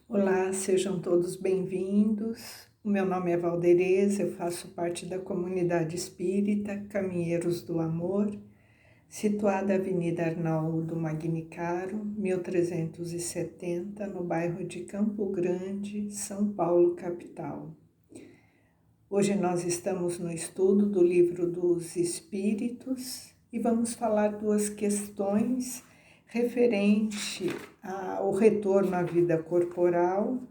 Olá, sejam todos bem-vindos. O meu nome é Valdereza, eu faço parte da comunidade espírita Caminheiros do Amor, situada na Avenida Arnaldo Magnicaro, 1370, no bairro de Campo Grande, São Paulo, capital. Hoje nós estamos no estudo do Livro dos Espíritos e vamos falar duas questões referente ao retorno à vida corporal,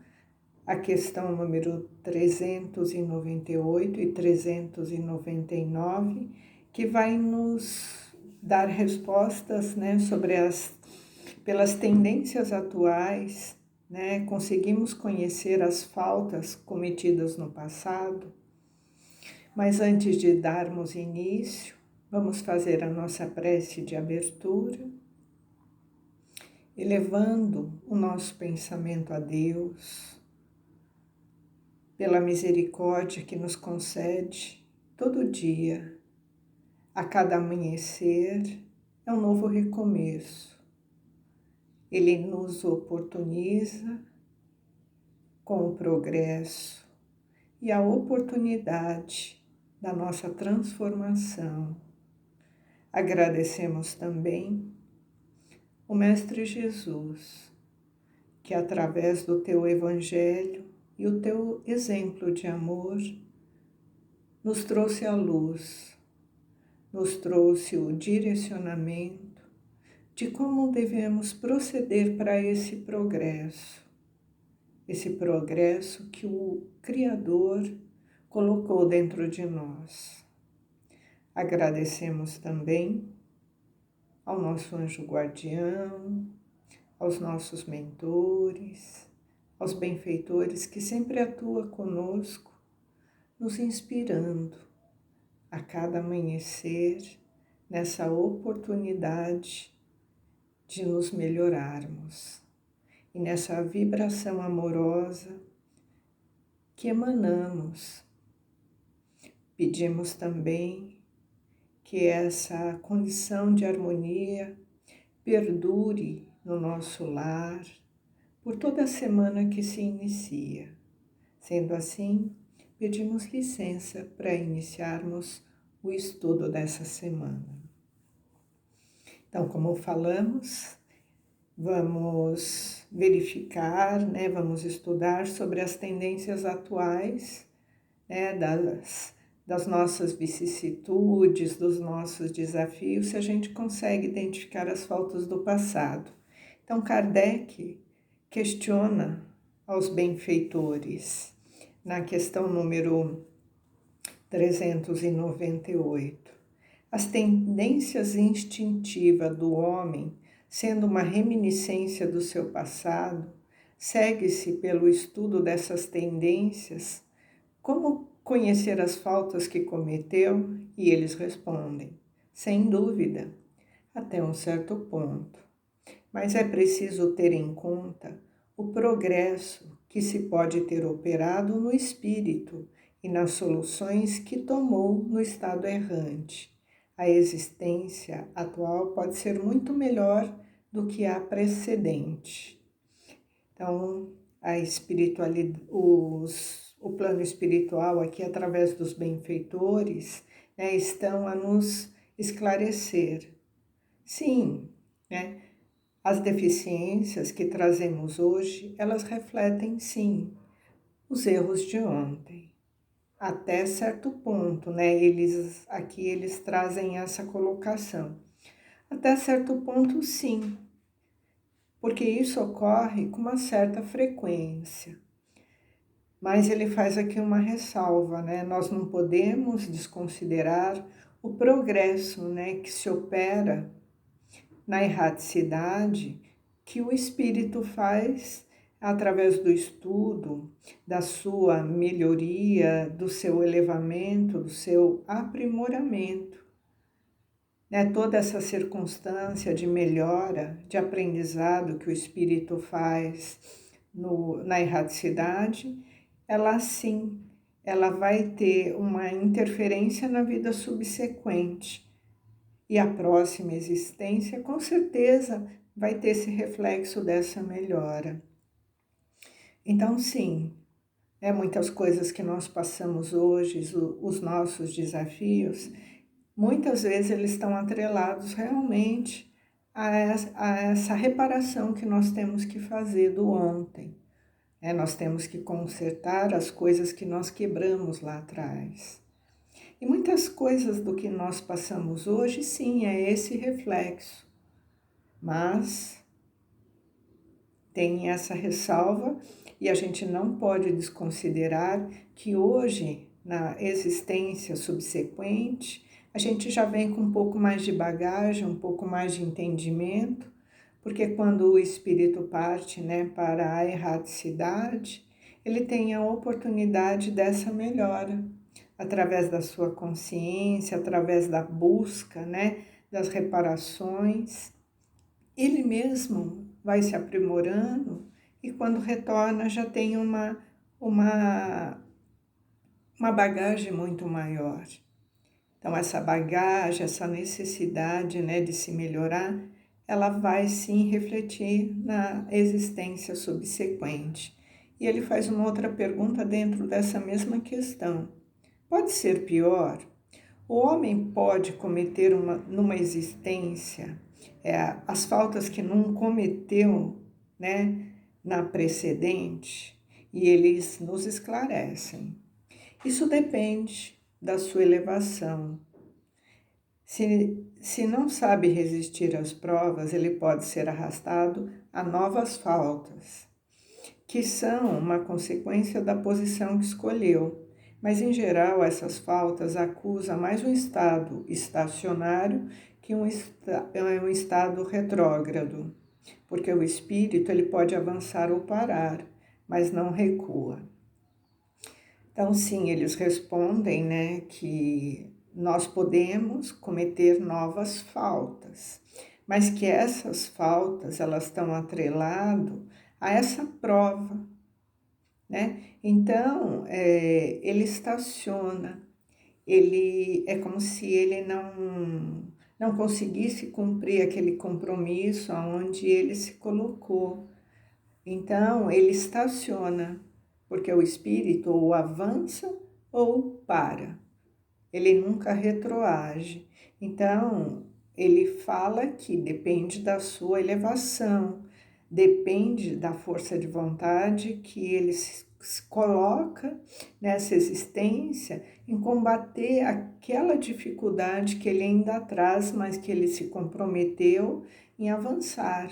a questão número 398 e 399, que vai nos dar respostas, sobre pelas tendências atuais, conseguimos conhecer as faltas cometidas no passado. Mas antes de darmos início, vamos fazer a nossa prece de abertura, elevando o nosso pensamento a Deus, pela misericórdia que nos concede todo dia. A cada amanhecer é um novo recomeço. Ele nos oportuniza com o progresso e a oportunidade da nossa transformação. Agradecemos também o Mestre Jesus, que através do teu Evangelho e o teu exemplo de amor nos trouxe a luz, nos trouxe o direcionamento de como devemos proceder para esse progresso que o Criador colocou dentro de nós. Agradecemos também ao nosso anjo guardião, aos nossos mentores, aos benfeitores que sempre atuam conosco, nos inspirando a cada amanhecer nessa oportunidade de nos melhorarmos e nessa vibração amorosa que emanamos. Pedimos também que essa condição de harmonia perdure no nosso lar por toda a semana que se inicia. Sendo assim, pedimos licença para iniciarmos o estudo dessa semana. Então, como falamos, vamos verificar, vamos estudar sobre as tendências atuais, das nossas vicissitudes, dos nossos desafios, se a gente consegue identificar as faltas do passado. Então, Kardec questiona aos benfeitores, na questão número 398. As tendências instintivas do homem, sendo uma reminiscência do seu passado, segue-se pelo estudo dessas tendências como conhecer as faltas que cometeu, e eles respondem, sem dúvida, até um certo ponto. Mas é preciso ter em conta o progresso que se pode ter operado no espírito e nas soluções que tomou no estado errante. A existência atual pode ser muito melhor do que a precedente. Então, a espiritualidade, o plano espiritual aqui, através dos benfeitores, estão a nos esclarecer. Sim, as deficiências que trazemos hoje, elas refletem, sim, os erros de ontem. Até certo ponto, eles trazem essa colocação. Até certo ponto, sim, porque isso ocorre com uma certa frequência. Mas ele faz aqui uma ressalva, Nós não podemos desconsiderar o progresso, que se opera na erraticidade que o espírito faz através do estudo, da sua melhoria, do seu elevamento, do seu aprimoramento. Toda essa circunstância de melhora, de aprendizado que o espírito faz na erraticidade, ela vai ter uma interferência na vida subsequente. E a próxima existência, com certeza, vai ter esse reflexo dessa melhora. Então, sim, muitas coisas que nós passamos hoje, os nossos desafios, muitas vezes eles estão atrelados realmente a essa reparação que nós temos que fazer do ontem. Nós temos que consertar as coisas que nós quebramos lá atrás. E muitas coisas do que nós passamos hoje, sim, é esse reflexo. Mas tem essa ressalva e a gente não pode desconsiderar que hoje, na existência subsequente, a gente já vem com um pouco mais de bagagem, um pouco mais de entendimento, porque quando o espírito parte, para a erraticidade, ele tem a oportunidade dessa melhora, através da sua consciência, através da busca, das reparações. Ele mesmo vai se aprimorando e quando retorna já tem uma bagagem muito maior. Então essa bagagem, essa necessidade, de se melhorar, ela vai sim refletir na existência subsequente. E ele faz uma outra pergunta dentro dessa mesma questão. Pode ser pior? O homem pode cometer numa existência as faltas que não cometeu, na precedente, e eles nos esclarecem. Isso depende da sua elevação. Se não sabe resistir às provas, ele pode ser arrastado a novas faltas, que são uma consequência da posição que escolheu. Mas, em geral, essas faltas acusam mais um estado estacionário que um estado retrógrado, porque o espírito ele pode avançar ou parar, mas não recua. Então, sim, eles respondem, que nós podemos cometer novas faltas, mas que essas faltas elas estão atreladas a essa prova, Então, ele estaciona, ele é como se ele não conseguisse cumprir aquele compromisso aonde ele se colocou. Então, ele estaciona, porque o espírito ou avança ou para, ele nunca retroage. Então, ele fala que depende da sua elevação, depende da força de vontade que ele se coloca nessa existência em combater aquela dificuldade que ele ainda traz, mas que ele se comprometeu em avançar.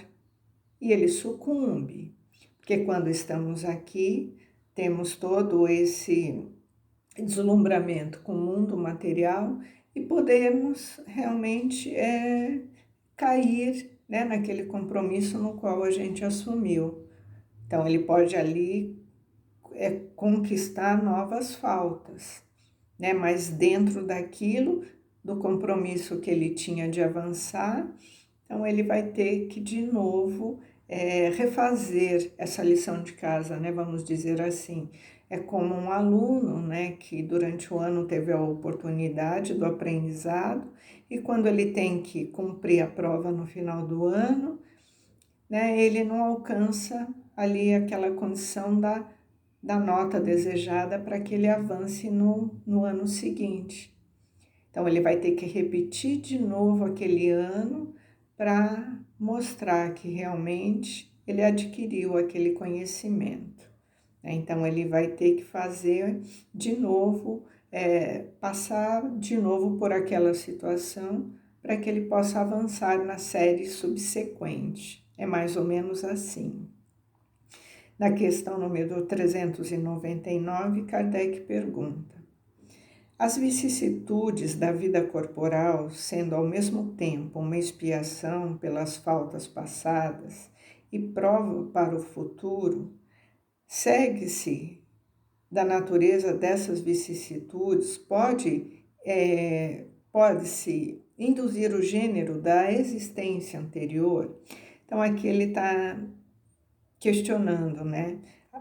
E ele sucumbe, porque quando estamos aqui, temos todo esse deslumbramento com o mundo material e podemos realmente cair naquele compromisso no qual a gente assumiu. Então, ele pode ali conquistar novas faltas, mas dentro daquilo, do compromisso que ele tinha de avançar, então ele vai ter que de novo refazer essa lição de casa, vamos dizer assim. É como um aluno, que durante o ano teve a oportunidade do aprendizado e quando ele tem que cumprir a prova no final do ano, ele não alcança ali aquela condição da nota desejada para que ele avance no ano seguinte. Então, ele vai ter que repetir de novo aquele ano para mostrar que realmente ele adquiriu aquele conhecimento. Então, ele vai ter que fazer de novo, passar de novo por aquela situação para que ele possa avançar na série subsequente. É mais ou menos assim. Na questão número 399, Kardec pergunta: as vicissitudes da vida corporal, sendo ao mesmo tempo uma expiação pelas faltas passadas e prova para o futuro, segue-se da natureza dessas vicissitudes, pode-se induzir o gênero da existência anterior. Então, aqui ele está questionando,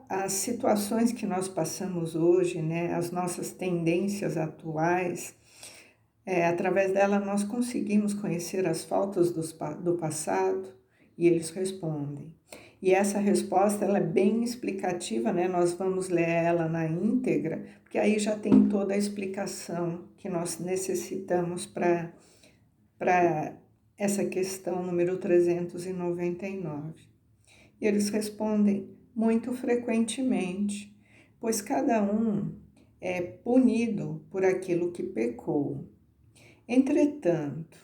as situações que nós passamos hoje, as nossas tendências atuais, através dela nós conseguimos conhecer as faltas do passado, e eles respondem: E essa resposta ela é bem explicativa, né? Nós vamos ler ela na íntegra, porque aí já tem toda a explicação que nós necessitamos para essa questão número 399. E eles respondem muito frequentemente, pois cada um é punido por aquilo que pecou. Entretanto,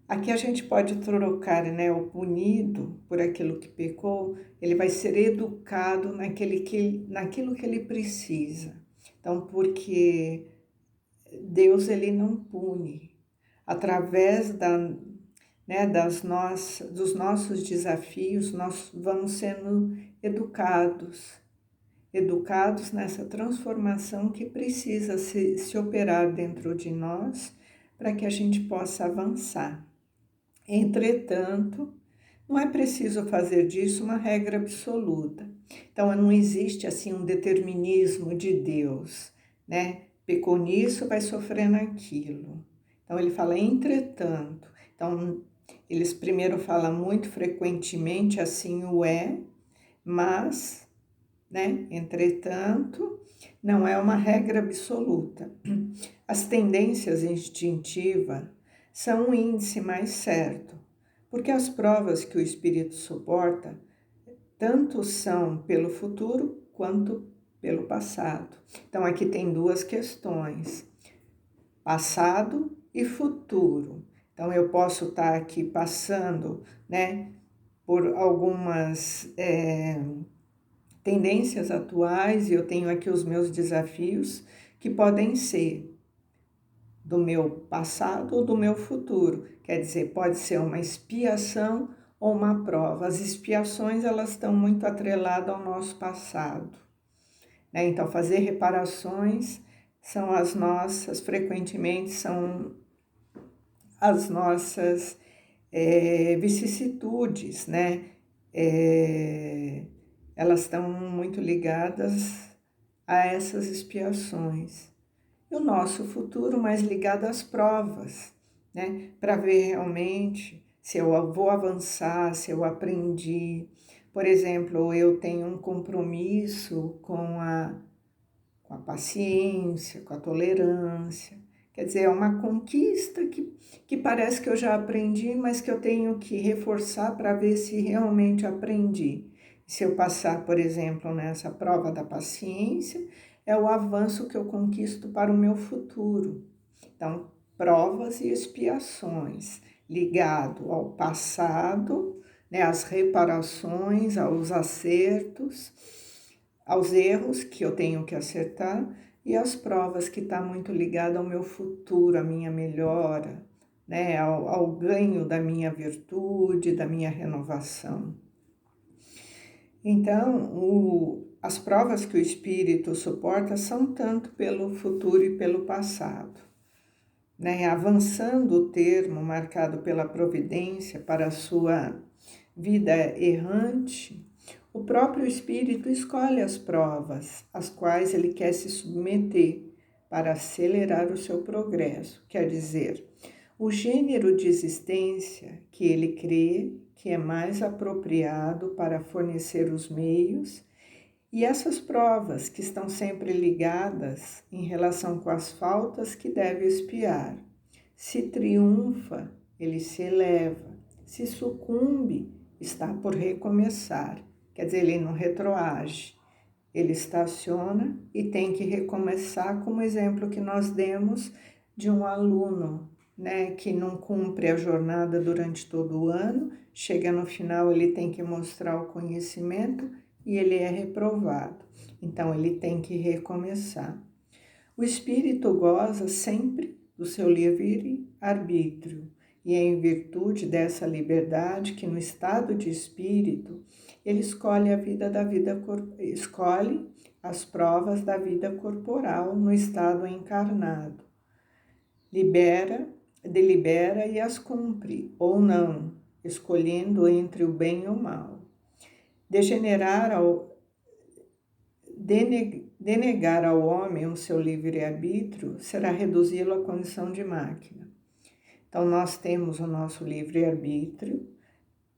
aqui a gente pode trocar, né, o punido por aquilo que pecou, ele vai ser educado naquilo que ele precisa. Então, porque Deus ele não pune. Através dos nossos desafios, nós vamos sendo educados nessa transformação que precisa se operar dentro de nós para que a gente possa avançar. Entretanto, não é preciso fazer disso uma regra absoluta. Então, não existe assim um determinismo de Deus, né? Pecou nisso, vai sofrer naquilo. Então, ele fala entretanto. Então, eles primeiro falam muito frequentemente assim o mas, né? Entretanto, não é uma regra absoluta. As tendências instintivas são um índice mais certo, porque as provas que o espírito suporta tanto são pelo futuro quanto pelo passado. Então aqui tem duas questões, passado e futuro. Então eu posso estar aqui passando, né, por algumas tendências atuais e eu tenho aqui os meus desafios que podem ser do meu passado ou do meu futuro. Quer dizer, pode ser uma expiação ou uma prova. As expiações, elas estão muito atreladas ao nosso passado, né? Então, fazer reparações são as nossas, frequentemente, são as nossas vicissitudes, né? Elas estão muito ligadas a essas expiações. E o nosso futuro mais ligado às provas, né? Para ver realmente se eu vou avançar, se eu aprendi. Por exemplo, eu tenho um compromisso com a paciência, com a tolerância. Quer dizer, é uma conquista que parece que eu já aprendi, mas que eu tenho que reforçar para ver se realmente aprendi. Se eu passar, por exemplo, nessa prova da paciência, é o avanço que eu conquisto para o meu futuro. Então, provas e expiações ligado ao passado, né, às reparações, aos acertos, aos erros que eu tenho que acertar e às provas que está muito ligado ao meu futuro, à minha melhora, né, ao ganho da minha virtude, da minha renovação. Então, as provas que o espírito suporta são tanto pelo futuro e pelo passado, né? Avançando o termo marcado pela providência para a sua vida errante, o próprio espírito escolhe as provas às quais ele quer se submeter para acelerar o seu progresso, quer dizer, o gênero de existência que ele crê que é mais apropriado para fornecer os meios, e essas provas que estão sempre ligadas em relação com as faltas que deve expiar. Se triunfa, ele se eleva. Se sucumbe, está por recomeçar. Quer dizer, ele não retroage. Ele estaciona e tem que recomeçar, como exemplo que nós demos de um aluno, né, que não cumpre a jornada durante todo o ano, chega no final, ele tem que mostrar o conhecimento e ele é reprovado. Então, ele tem que recomeçar. O espírito goza sempre do seu livre-arbítrio e é em virtude dessa liberdade que no estado de espírito ele escolhe escolhe as provas da vida corporal no estado encarnado. Delibera e as cumpre, ou não, escolhendo entre o bem e o mal. Denegar ao homem o seu livre-arbítrio será reduzi-lo à condição de máquina. Então, nós temos o nosso livre-arbítrio,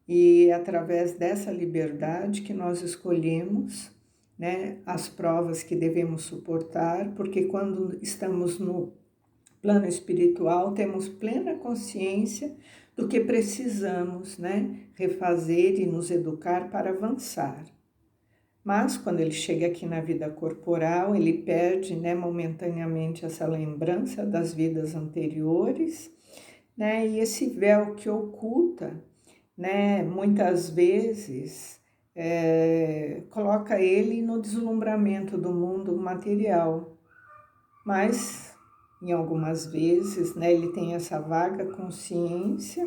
E é através dessa liberdade que nós escolhemos, né, as provas que devemos suportar, porque quando estamos no plano espiritual, temos plena consciência do que precisamos, né, refazer e nos educar para avançar. Mas quando ele chega aqui na vida corporal, ele perde, né, momentaneamente essa lembrança das vidas anteriores, né, e esse véu que oculta, né, muitas vezes coloca ele no deslumbramento do mundo material. Mas em algumas vezes, né, ele tem essa vaga consciência,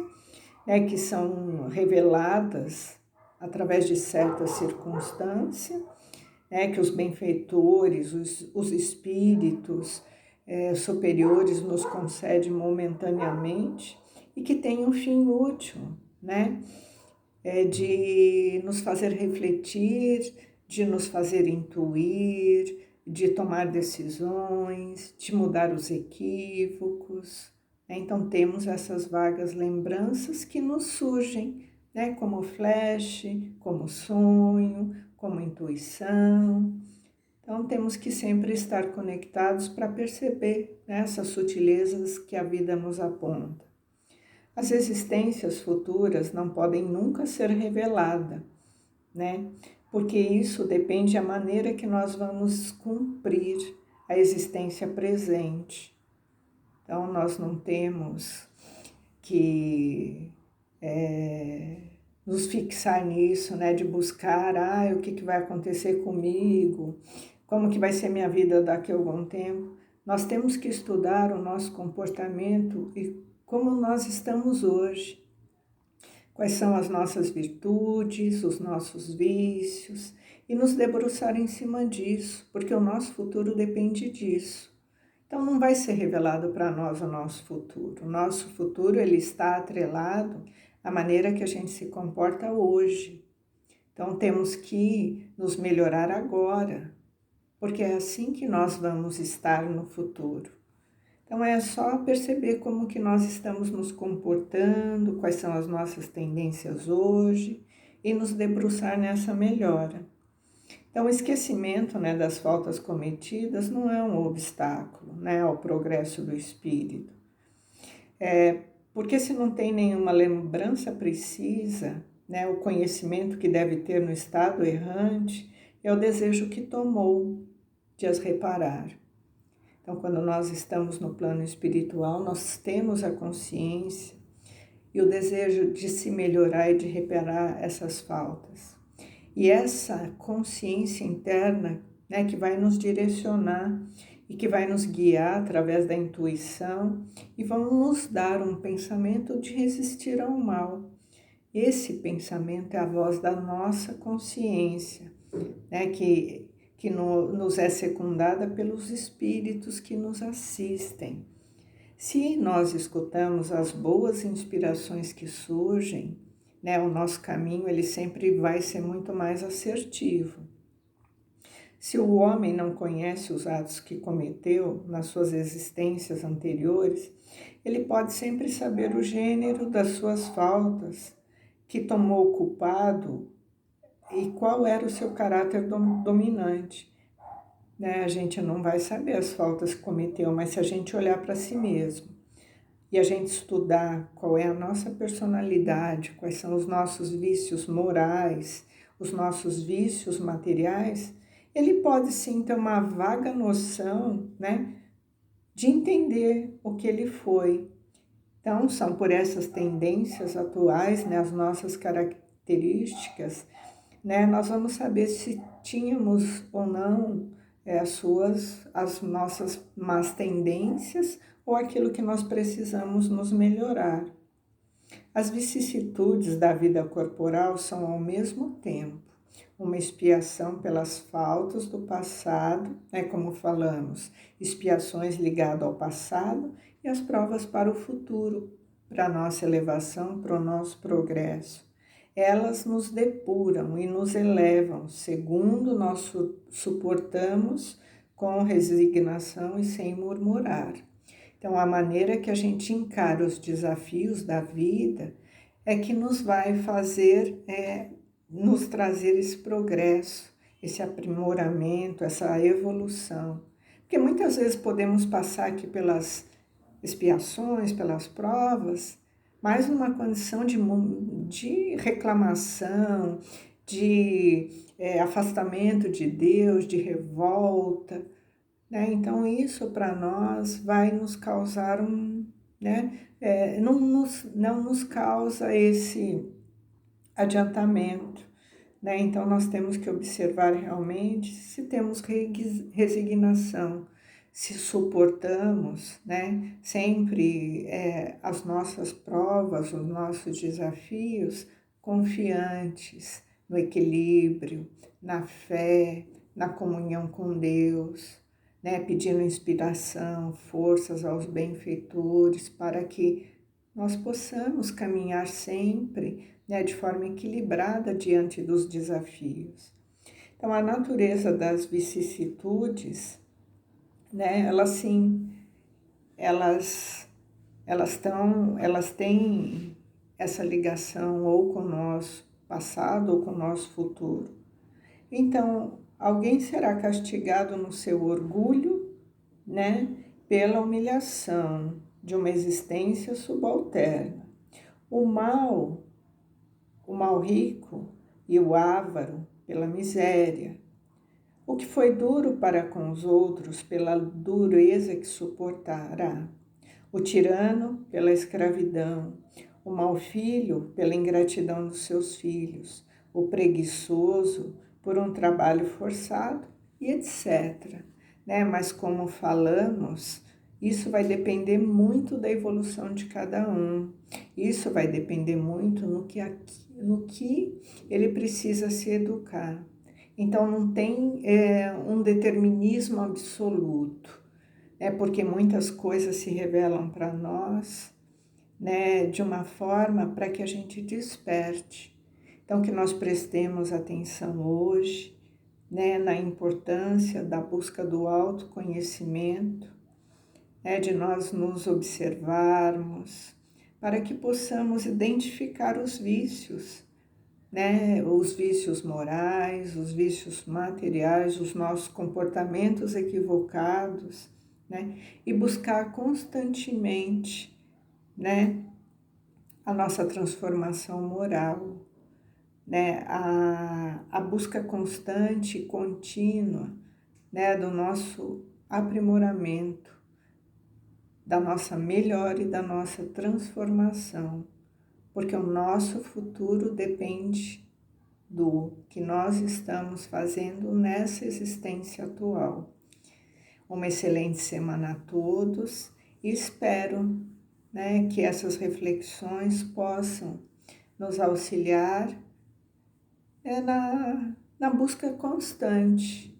né, que são reveladas através de certas circunstâncias, né, que os benfeitores, os espíritos superiores nos concedem momentaneamente e que tem um fim útil, né, de nos fazer refletir, de nos fazer intuir, de tomar decisões, de mudar os equívocos. Então temos essas vagas lembranças que nos surgem, né, como flash, como sonho, como intuição. Então temos que sempre estar conectados para perceber, né, essas sutilezas que a vida nos aponta. As existências futuras não podem nunca ser reveladas, né? Porque isso depende da maneira que nós vamos cumprir a existência presente. Então, nós não temos que nos fixar nisso, né? De buscar, o que vai acontecer comigo, como que vai ser minha vida daqui a algum tempo. Nós temos que estudar o nosso comportamento e como nós estamos hoje. Quais são as nossas virtudes, os nossos vícios, e nos debruçar em cima disso, porque o nosso futuro depende disso. Então não vai ser revelado para nós o nosso futuro. O nosso futuro ele está atrelado à maneira que a gente se comporta hoje. Então temos que nos melhorar agora, porque é assim que nós vamos estar no futuro. Então é só perceber como que nós estamos nos comportando, quais são as nossas tendências hoje e nos debruçar nessa melhora. Então o esquecimento, né, das faltas cometidas não é um obstáculo, né, ao progresso do espírito. Porque se não tem nenhuma lembrança precisa, né, o conhecimento que deve ter no estado errante é o desejo que tomou de as reparar. Então, quando nós estamos no plano espiritual, nós temos a consciência e o desejo de se melhorar e de reparar essas faltas. E essa consciência interna, né, que vai nos direcionar e que vai nos guiar através da intuição e vão nos dar um pensamento de resistir ao mal. Esse pensamento é a voz da nossa consciência, né, que nos é secundada pelos espíritos que nos assistem. Se nós escutamos as boas inspirações que surgem, né, o nosso caminho ele sempre vai ser muito mais assertivo. Se o homem não conhece os atos que cometeu nas suas existências anteriores, ele pode sempre saber o gênero das suas faltas, que tomou o culpado e qual era o seu caráter dominante. Né? A gente não vai saber as faltas que cometeu, mas se a gente olhar para si mesmo e a gente estudar qual é a nossa personalidade, quais são os nossos vícios morais, os nossos vícios materiais, ele pode sim ter uma vaga noção, né, de entender o que ele foi. Então, são por essas tendências atuais, né, as nossas características, né, nós vamos saber se tínhamos ou não as nossas más tendências ou aquilo que nós precisamos nos melhorar. As vicissitudes da vida corporal são ao mesmo tempo uma expiação pelas faltas do passado, né, como falamos, expiações ligadas ao passado e as provas para o futuro, para a nossa elevação, para o nosso progresso. Elas nos depuram e nos elevam, segundo nós suportamos com resignação e sem murmurar. Então, a maneira que a gente encara os desafios da vida é que nos vai fazer, nos trazer esse progresso, esse aprimoramento, essa evolução. Porque muitas vezes podemos passar aqui pelas expiações, pelas provas, mas numa condição de reclamação, de afastamento de Deus, de revolta, né? Então isso para nós vai nos causar né? Não nos causa esse adiantamento, né? Então nós temos que observar realmente se temos resignação, se suportamos, né? Sempre as nossas provas, os nossos desafios, confiantes no equilíbrio, na fé, na comunhão com Deus, né? Pedindo inspiração, forças aos benfeitores para que nós possamos caminhar sempre, né, de forma equilibrada diante dos desafios. Então, a natureza das vicissitudes, né, elas sim, elas têm essa ligação ou com o nosso passado ou com o nosso futuro. Então, alguém será castigado no seu orgulho, né, pela humilhação de uma existência subalterna. O mal rico e o avaro pela miséria. O que foi duro para com os outros pela dureza que suportará. O tirano pela escravidão. O mau filho pela ingratidão dos seus filhos. O preguiçoso por um trabalho forçado e etc. Né? Mas como falamos, isso vai depender muito da evolução de cada um. Isso vai depender muito no que ele precisa se educar. Então, não tem um determinismo absoluto, porque muitas coisas se revelam para nós, né, de uma forma para que a gente desperte. Então, que nós prestemos atenção hoje, né, na importância da busca do autoconhecimento, de nós nos observarmos, para que possamos identificar os vícios, né? Os vícios morais, os vícios materiais, os nossos comportamentos equivocados, né? E buscar constantemente, né, a nossa transformação moral, né? A busca constante e contínua, né, do nosso aprimoramento, da nossa melhora e da nossa transformação, porque o nosso futuro depende do que nós estamos fazendo nessa existência atual. Uma excelente semana a todos e espero, né, que essas reflexões possam nos auxiliar na busca constante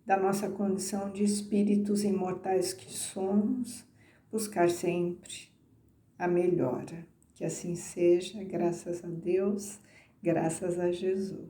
da nossa condição de espíritos imortais que somos, buscar sempre a melhora. Que assim seja, graças a Deus, graças a Jesus.